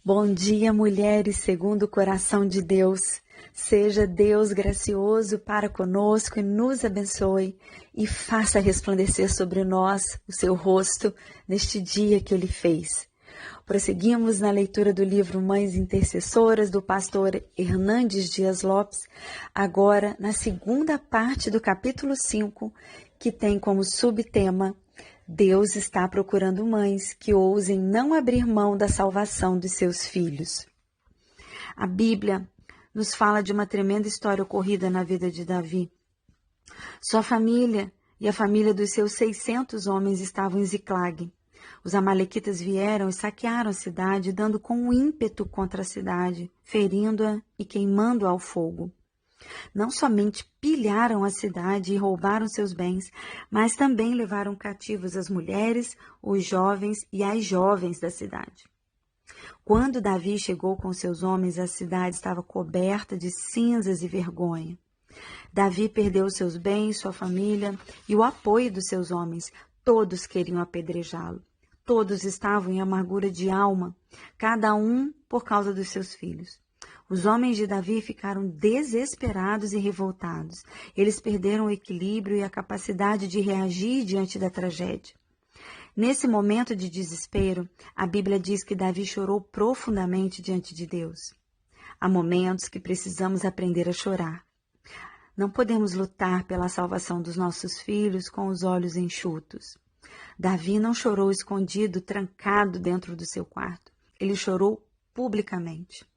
Bom dia, mulheres segundo o coração de Deus. Seja Deus gracioso para conosco e nos abençoe e faça resplandecer sobre nós o seu rosto neste dia que Ele fez. Prosseguimos na leitura do livro Mães Intercessoras, do pastor Hernandes Dias Lopes, agora na segunda parte do capítulo 5, que tem como subtema Deus está procurando mães que ousem não abrir mão da salvação dos seus filhos. A Bíblia nos fala de uma tremenda história ocorrida na vida de Davi. Sua família e a família dos seus 600 homens estavam em Ziclag. Os amalequitas vieram e saquearam a cidade, dando com ímpeto contra a cidade, ferindo-a e queimando-a ao fogo. Não somente pilharam a cidade e roubaram seus bens, mas também levaram cativos as mulheres, os jovens e as jovens da cidade. Quando Davi chegou com seus homens, a cidade estava coberta de cinzas e vergonha. Davi perdeu seus bens, sua família e o apoio dos seus homens. Todos queriam apedrejá-lo. Todos estavam em amargura de alma, cada um por causa dos seus filhos. Os homens de Davi ficaram desesperados e revoltados. Eles perderam o equilíbrio e a capacidade de reagir diante da tragédia. Nesse momento de desespero, a Bíblia diz que Davi chorou profundamente diante de Deus. Há momentos que precisamos aprender a chorar. Não podemos lutar pela salvação dos nossos filhos com os olhos enxutos. Davi não chorou escondido, trancado dentro do seu quarto. Ele chorou publicamente.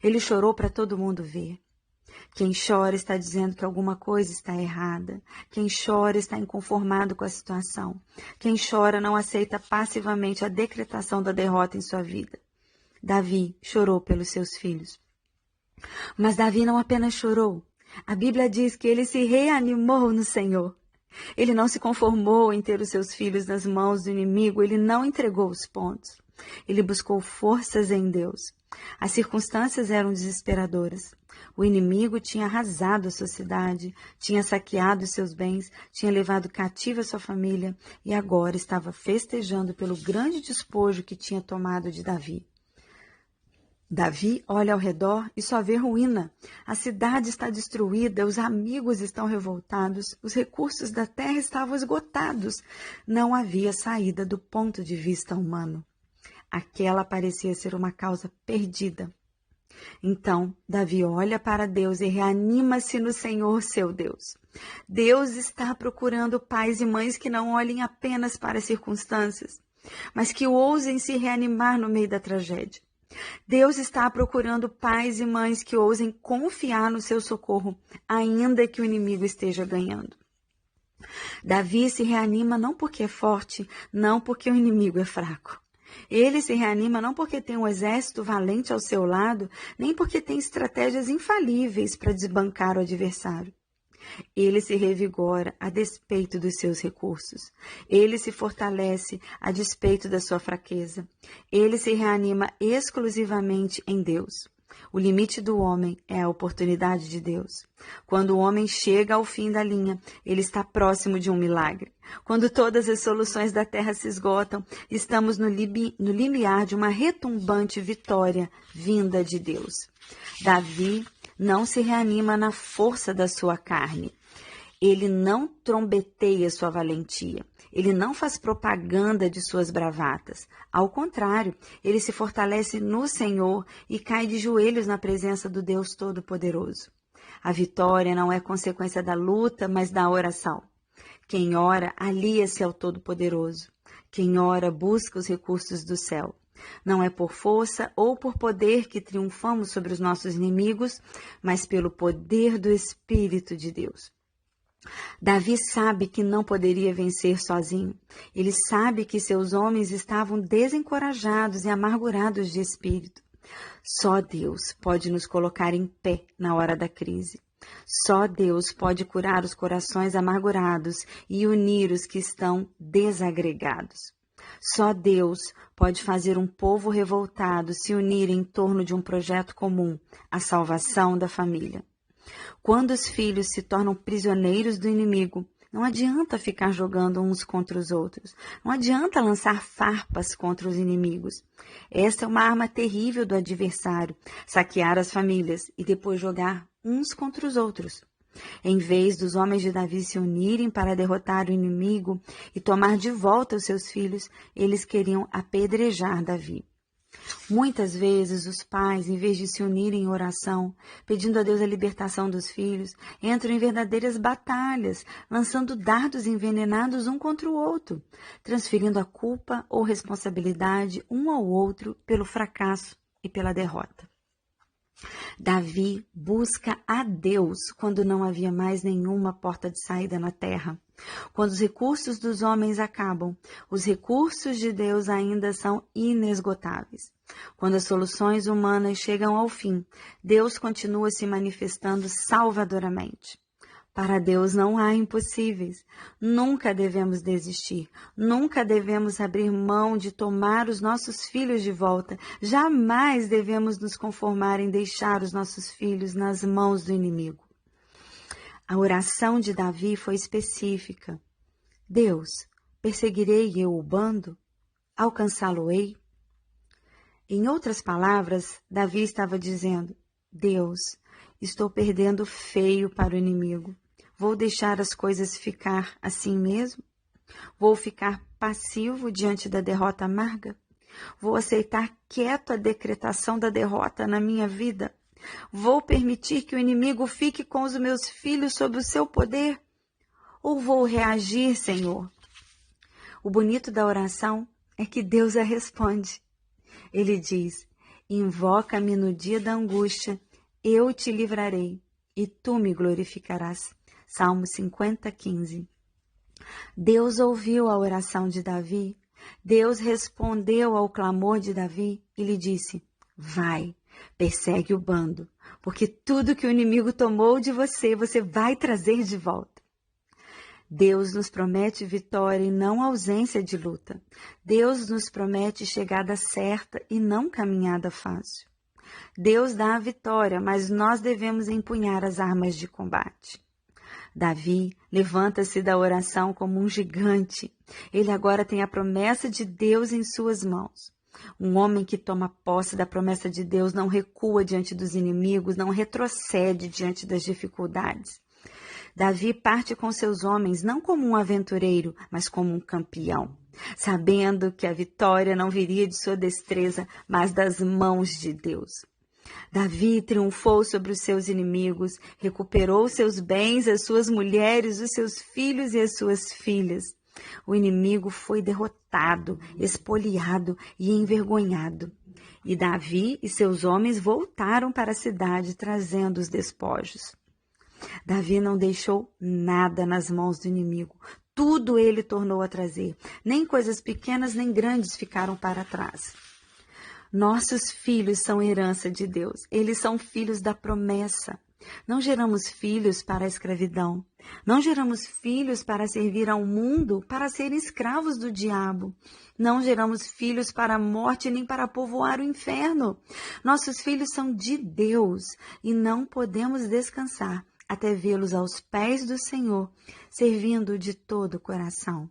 Ele chorou para todo mundo ver. Quem chora está dizendo que alguma coisa está errada. Quem chora está inconformado com a situação. Quem chora não aceita passivamente a decretação da derrota em sua vida. Davi chorou pelos seus filhos. Mas Davi não apenas chorou. A Bíblia diz que ele se reanimou no Senhor. Ele não se conformou em ter os seus filhos nas mãos do inimigo. Ele não entregou os pontos. Ele buscou forças em Deus. As circunstâncias eram desesperadoras. O inimigo tinha arrasado a sua cidade, tinha saqueado os seus bens, tinha levado cativa a sua família e agora estava festejando pelo grande despojo que tinha tomado de Davi. Davi olha ao redor e só vê ruína. A cidade está destruída, os amigos estão revoltados, os recursos da terra estavam esgotados. Não havia saída do ponto de vista humano. Aquela parecia ser uma causa perdida. Então, Davi olha para Deus e reanima-se no Senhor, seu Deus. Deus está procurando pais e mães que não olhem apenas para as circunstâncias, mas que ousem se reanimar no meio da tragédia. Deus está procurando pais e mães que ousem confiar no seu socorro, ainda que o inimigo esteja ganhando. Davi se reanima não porque é forte, não porque o inimigo é fraco. Ele se reanima não porque tem um exército valente ao seu lado, nem porque tem estratégias infalíveis para desbancar o adversário. Ele se revigora a despeito dos seus recursos. Ele se fortalece a despeito da sua fraqueza. Ele se reanima exclusivamente em Deus. O limite do homem é a oportunidade de Deus. Quando o homem chega ao fim da linha, ele está próximo de um milagre. Quando todas as soluções da terra se esgotam, estamos no limiar de uma retumbante vitória vinda de Deus. Davi não se reanima na força da sua carne. Ele não trombeteia sua valentia. Ele não faz propaganda de suas bravatas. Ao contrário, ele se fortalece no Senhor e cai de joelhos na presença do Deus Todo-Poderoso. A vitória não é consequência da luta, mas da oração. Quem ora, alia-se ao Todo-Poderoso. Quem ora, busca os recursos do céu. Não é por força ou por poder que triunfamos sobre os nossos inimigos, mas pelo poder do Espírito de Deus. Davi sabe que não poderia vencer sozinho. Ele sabe que seus homens estavam desencorajados e amargurados de espírito. Só Deus pode nos colocar em pé na hora da crise. Só Deus pode curar os corações amargurados e unir os que estão desagregados. Só Deus pode fazer um povo revoltado se unir em torno de um projeto comum, a salvação da família. Quando os filhos se tornam prisioneiros do inimigo, Não adianta ficar jogando uns contra os outros. Não adianta lançar farpas contra os inimigos. Esta é uma arma terrível do adversário, saquear as famílias e depois jogar uns contra os outros. Em vez dos homens de Davi se unirem para derrotar o inimigo e tomar de volta os seus filhos, eles queriam apedrejar Davi. Muitas vezes os pais, em vez de se unirem em oração, pedindo a Deus a libertação dos filhos, entram em verdadeiras batalhas, lançando dardos envenenados um contra o outro, transferindo a culpa ou responsabilidade um ao outro pelo fracasso e pela derrota. Davi busca a Deus quando não havia mais nenhuma porta de saída na terra. Quando os recursos dos homens acabam, os recursos de Deus ainda são inesgotáveis. Quando as soluções humanas chegam ao fim, Deus continua se manifestando salvadoramente. Para Deus não há impossíveis. Nunca devemos desistir. Nunca devemos abrir mão de tomar os nossos filhos de volta. Jamais devemos nos conformar em deixar os nossos filhos nas mãos do inimigo. A oração de Davi foi específica. Deus, perseguirei eu o bando? Alcançá-lo-ei? Em outras palavras, Davi estava dizendo, Deus, estou perdendo feio para o inimigo. Vou deixar as coisas ficar assim mesmo? Vou ficar passivo diante da derrota amarga? Vou aceitar quieto a decretação da derrota na minha vida? Vou permitir que o inimigo fique com os meus filhos sob o seu poder? Ou vou reagir, Senhor? O bonito da oração é que Deus a responde. Ele diz, invoca-me no dia da angústia, eu te livrarei e tu me glorificarás. Salmo 50:15. Deus ouviu a oração de Davi, Deus respondeu ao clamor de Davi e lhe disse, vai, persegue o bando, porque tudo que o inimigo tomou de você, você vai trazer de volta. Deus nos promete vitória e não ausência de luta. Deus nos promete chegada certa e não caminhada fácil. Deus dá a vitória, mas nós devemos empunhar as armas de combate. Davi levanta-se da oração como um gigante. Ele agora tem a promessa de Deus em suas mãos. Um homem que toma posse da promessa de Deus não recua diante dos inimigos, não retrocede diante das dificuldades. Davi parte com seus homens não como um aventureiro, mas como um campeão, sabendo que a vitória não viria de sua destreza, mas das mãos de Deus. Davi triunfou sobre os seus inimigos, recuperou seus bens, as suas mulheres, os seus filhos e as suas filhas. O inimigo foi derrotado, espoliado e envergonhado. E Davi e seus homens voltaram para a cidade trazendo os despojos. Davi não deixou nada nas mãos do inimigo. Tudo ele tornou a trazer. Nem coisas pequenas nem grandes ficaram para trás. Nossos filhos são herança de Deus. Eles são filhos da promessa. Não geramos filhos para a escravidão. Não geramos filhos para servir ao mundo, para serem escravos do diabo. Não geramos filhos para a morte, nem para povoar o inferno. Nossos filhos são de Deus e não podemos descansar até vê-los aos pés do Senhor, servindo de todo o coração.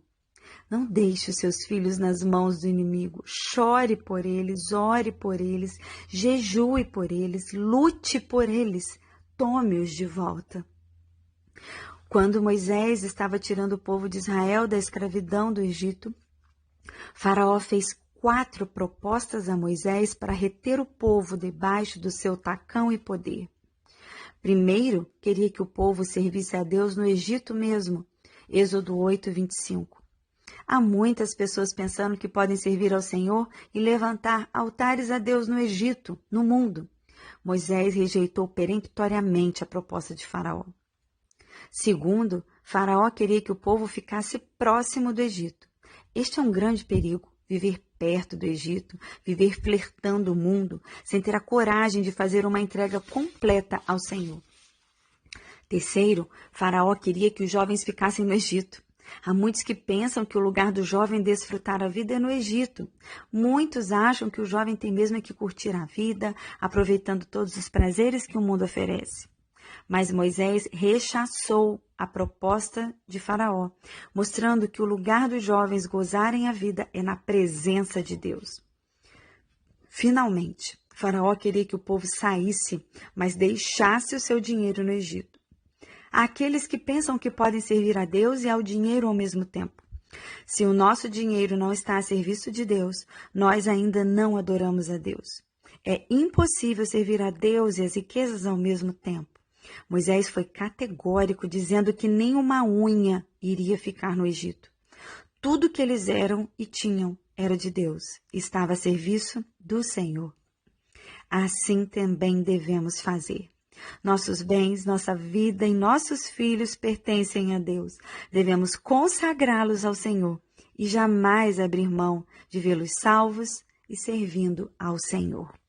Não deixe os seus filhos nas mãos do inimigo. Chore por eles, ore por eles, jejue por eles, lute por eles. Tome-os de volta. Quando Moisés estava tirando o povo de Israel da escravidão do Egito, Faraó fez 4 propostas a Moisés para reter o povo debaixo do seu tacão e poder. Primeiro, queria que o povo servisse a Deus no Egito mesmo. Êxodo 8:25. Há muitas pessoas pensando que podem servir ao Senhor e levantar altares a Deus no Egito, no mundo. Moisés rejeitou peremptoriamente a proposta de Faraó. Segundo, Faraó queria que o povo ficasse próximo do Egito. Este é um grande perigo, viver perto do Egito, viver flertando o mundo, sem ter a coragem de fazer uma entrega completa ao Senhor. Terceiro, Faraó queria que os jovens ficassem no Egito. Há muitos que pensam que o lugar do jovem desfrutar a vida é no Egito. Muitos acham que o jovem tem mesmo que curtir a vida, aproveitando todos os prazeres que o mundo oferece. Mas Moisés rechaçou a proposta de Faraó, mostrando que o lugar dos jovens gozarem a vida é na presença de Deus. Finalmente, Faraó queria que o povo saísse, mas deixasse o seu dinheiro no Egito. Há aqueles que pensam que podem servir a Deus e ao dinheiro ao mesmo tempo. Se o nosso dinheiro não está a serviço de Deus, nós ainda não adoramos a Deus. É impossível servir a Deus e as riquezas ao mesmo tempo. Moisés foi categórico, dizendo que nem uma unha iria ficar no Egito. Tudo que eles eram e tinham era de Deus, estava a serviço do Senhor. Assim também devemos fazer. Nossos bens, nossa vida e nossos filhos pertencem a Deus. Devemos consagrá-los ao Senhor e jamais abrir mão de vê-los salvos e servindo ao Senhor.